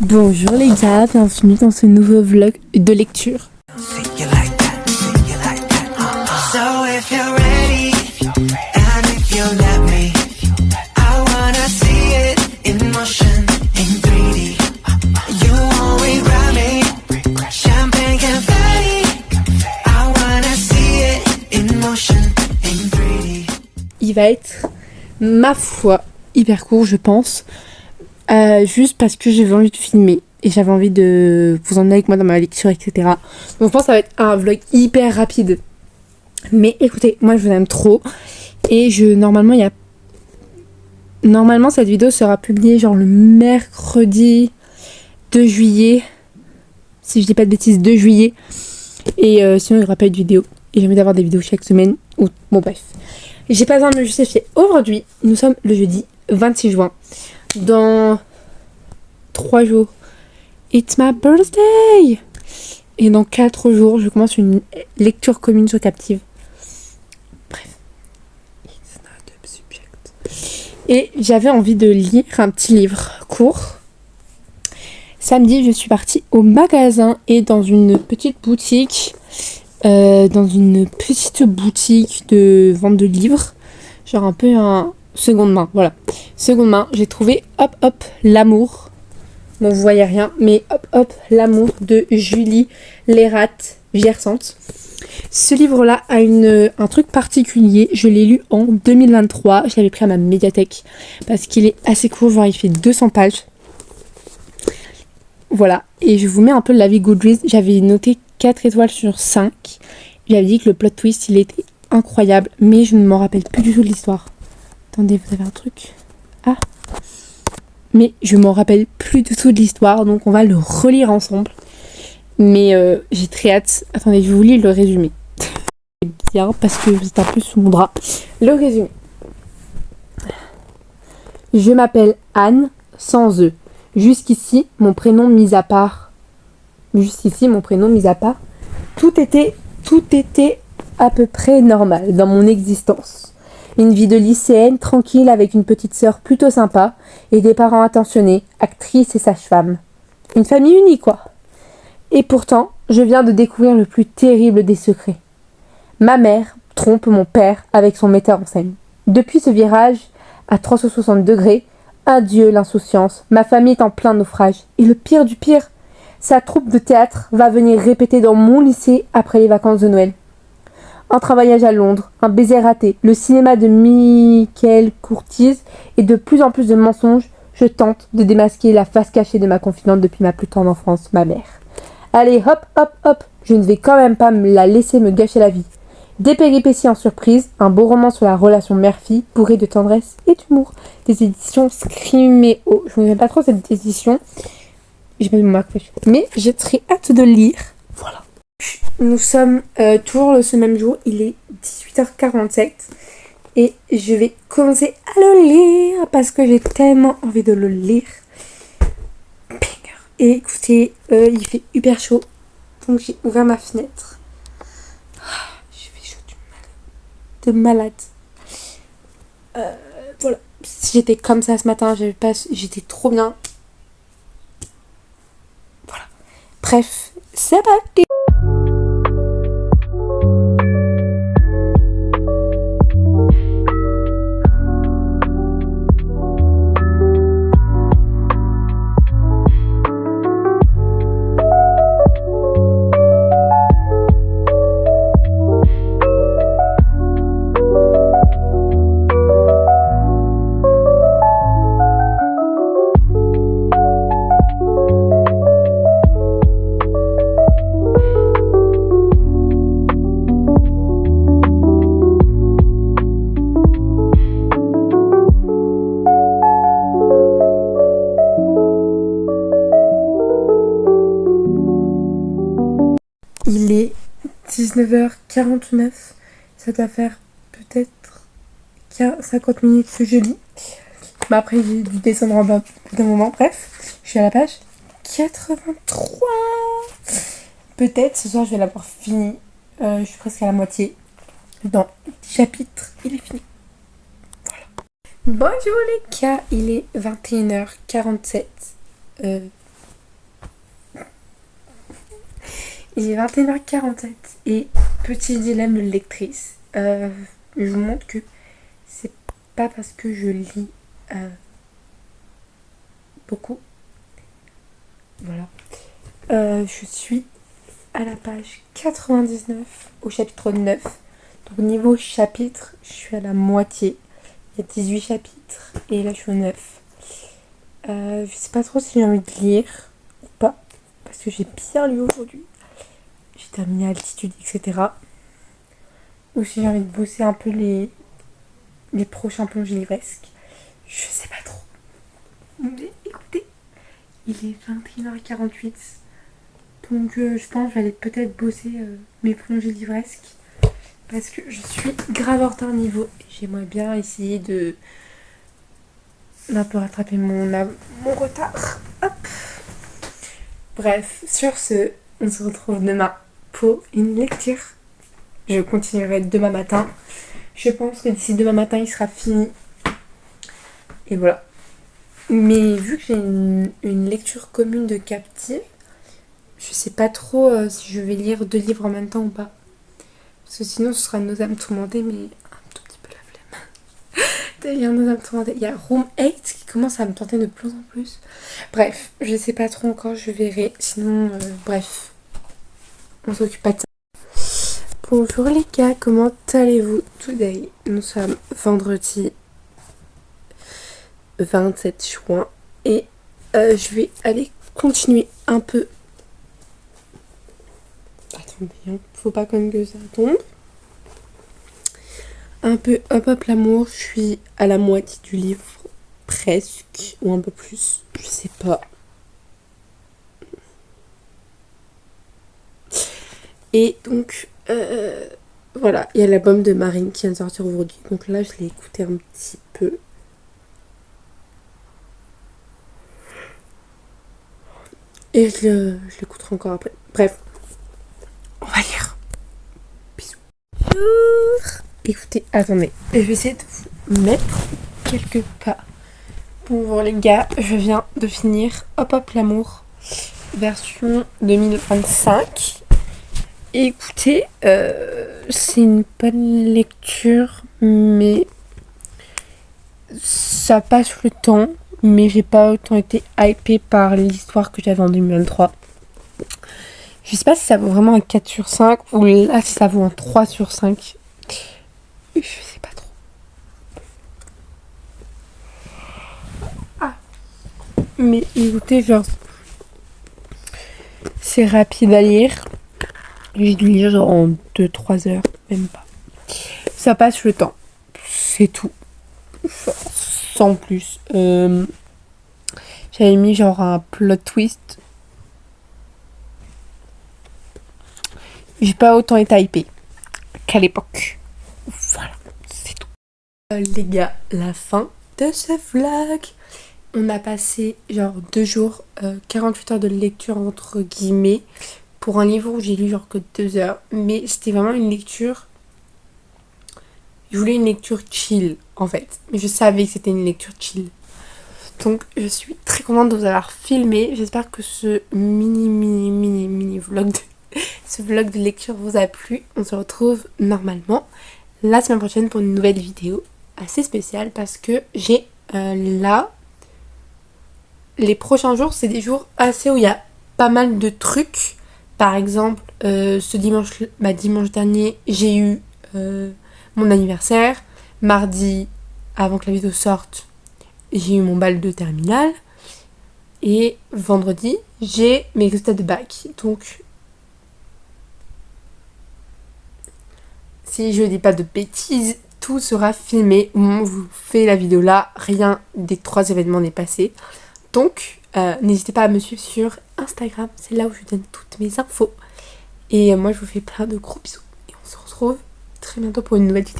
Bonjour les gars, bienvenue dans ce nouveau vlog de lecture. Il va être, ma foi, hyper court je pense. Juste parce que j'avais envie de filmer et j'avais envie de vous emmener avec moi dans ma lecture, etc. Donc je pense que ça va être un vlog hyper rapide. Mais écoutez, moi je vous aime trop. Et normalement cette vidéo sera publiée genre le mercredi 2 juillet. Si je dis pas de bêtises, 2 juillet. Et sinon il n'y aura pas eu de vidéo. Et j'ai envie d'avoir des vidéos chaque semaine. Bon bref. J'ai pas besoin de me justifier. Aujourd'hui, nous sommes le jeudi 26 juin. Dans 3 jours, it's my birthday! Et dans 4 jours, je commence une lecture commune sur Captive. Bref. It's not a subject. Et j'avais envie de lire un petit livre court. Samedi, je suis partie au magasin et dans une petite boutique. De vente de livres. Genre un peu un... seconde main, voilà. Seconde main, j'ai trouvé Hop Hop l'amour. Bon, vous voyez rien, mais Hop Hop l'amour de Julie Lératte Viersante. Ce livre-là a un truc particulier. Je l'ai lu en 2023. Je l'avais pris à ma médiathèque parce qu'il est assez court, genre il fait 200 pages. Voilà, et je vous mets un peu l'avis Goodreads. J'avais noté 4 étoiles sur 5. J'avais dit que le plot twist, il était incroyable, mais je ne m'en rappelle plus du tout de l'histoire. Attendez, vous avez un truc? Ah. Mais je m'en rappelle plus du tout de l'histoire, donc on va le relire ensemble. Mais j'ai très hâte. Attendez, je vous lis le résumé. C'est bien, parce que c'est un peu sous mon drap. Le résumé. Je m'appelle Anne, sans E. Jusqu'ici, mon prénom mis à part. Tout était à peu près normal dans mon existence. Une vie de lycéenne tranquille avec une petite sœur plutôt sympa et des parents attentionnés, actrice et sage-femme. Une famille unie, quoi. Et pourtant, je viens de découvrir le plus terrible des secrets. Ma mère trompe mon père avec son metteur en scène. Depuis ce virage à 360 degrés, adieu l'insouciance, ma famille est en plein naufrage. Et le pire du pire, sa troupe de théâtre va venir répéter dans mon lycée après les vacances de Noël. Entre un voyage à Londres, un baiser raté, le cinéma de Michael Curtiz et de plus en plus de mensonges, je tente de démasquer la face cachée de ma confidente depuis ma plus tendre enfance, ma mère. Allez, hop, hop, hop, je ne vais quand même pas me la laisser me gâcher la vie. Des péripéties en surprise, un beau roman sur la relation mère-fille, bourré de tendresse et d'humour. Des éditions Scriméo. Je ne connais pas trop cette édition. J'ai pas vu mon marque, mais j'ai très hâte de le lire. Voilà. Nous sommes toujours ce même jour, il est 18h47 et je vais commencer à le lire parce que j'ai tellement envie de le lire. Et écoutez, il fait hyper chaud, donc j'ai ouvert ma fenêtre. J'ai fait chaud de malade. Voilà, si j'étais comme ça ce matin, j'étais trop bien. Voilà. Bref, c'est parti. Il est 19h49. Ça doit faire peut-être 50 minutes que je lis. Mais après, j'ai dû descendre en bas d'un moment. Bref, je suis à la page 83. Peut-être ce soir, je vais l'avoir fini. Je suis presque à la moitié. Dans le chapitre, il est fini. Voilà. Bonjour les gars, il est 21h47. Il est 21h47 et petit dilemme de lectrice. Je vous montre que c'est pas parce que je lis beaucoup. Voilà. Je suis à la page 99 au chapitre 9. Donc niveau chapitre, je suis à la moitié. Il y a 18 chapitres et là je suis au 9. Je sais pas trop si j'ai envie de lire ou pas. Parce que j'ai bien lu aujourd'hui. J'ai terminé Altitude, etc. Ou si j'ai envie de bosser un peu les prochains plongées livresques. Je sais pas trop. Mais écoutez, il est 21h48. Donc je pense que je vais aller peut-être bosser mes plongées livresques. Parce que je suis grave en retard niveau. Et j'aimerais bien essayer de d'un peu rattraper mon retard. Hop. Bref, sur ce, on se retrouve demain pour une lecture. Je continuerai demain matin. Je pense que d'ici demain matin, il sera fini. Et voilà. Mais vu que j'ai une lecture commune de captive, je sais pas trop si je vais lire 2 livres en même temps ou pas. Parce que sinon, ce sera Nos âmes tourmentées, mais un tout petit peu la flemme. De lire Nos âmes tourmentées. Il y a Room 8 qui commence à me tenter de plus en plus. Bref, je sais pas trop encore, je verrai. Sinon, bref, on s'occupe pas de ça. Bonjour les gars, comment allez-vous today? Nous sommes vendredi 27 juin et je vais aller continuer un peu. Attendez, hein, faut pas comme que ça tombe. Un peu hop l'amour, je suis à la moitié du livre, presque, ou un peu plus, je sais pas. Et donc, voilà, il y a l'album de Marine qui vient de sortir aujourd'hui. Donc là, je l'ai écouté un petit peu. Et je l'écouterai encore après. Bref, on va lire. Bisous. Écoutez, attendez, je vais essayer de vous mettre quelque part. Bonjour les gars, je viens de finir Hop l'amour, version 2025. Et écoutez, c'est une bonne lecture, mais ça passe le temps. Mais j'ai pas autant été hypée par l'histoire que j'avais en 2023. Je sais pas si ça vaut vraiment un 4 sur 5 ou là si ça vaut un 3 sur 5. Je sais pas trop. Ah. Mais écoutez, genre, c'est rapide à lire. J'ai dû lire genre en 2-3 heures, même pas. Ça passe le temps. C'est tout. Sans plus. J'avais mis genre un plot twist. J'ai pas autant été hypée qu'à l'époque. Voilà, c'est tout. Les gars, la fin de ce vlog. On a passé genre 2 jours, 48 heures de lecture entre guillemets, pour un livre où j'ai lu genre que 2 heures. Mais c'était vraiment une lecture... Je voulais une lecture chill en fait. Mais je savais que c'était une lecture chill. Donc je suis très contente de vous avoir filmé. J'espère que ce mini vlog ce vlog de lecture vous a plu. On se retrouve normalement la semaine prochaine pour une nouvelle vidéo assez spéciale parce que j'ai là... Les prochains jours, c'est des jours assez où il y a pas mal de trucs. Par exemple, ce dimanche dernier, j'ai eu mon anniversaire. Mardi, avant que la vidéo sorte, j'ai eu mon bal de terminale. Et vendredi, j'ai mes résultats de bac. Donc, si je dis pas de bêtises, tout sera filmé au moment où je vous fais la vidéo là. Rien des 3 événements n'est passé. Donc, n'hésitez pas à me suivre sur Instagram. C'est là où je donne toutes mes infos. Et moi, je vous fais plein de gros bisous. Et on se retrouve très bientôt pour une nouvelle vidéo.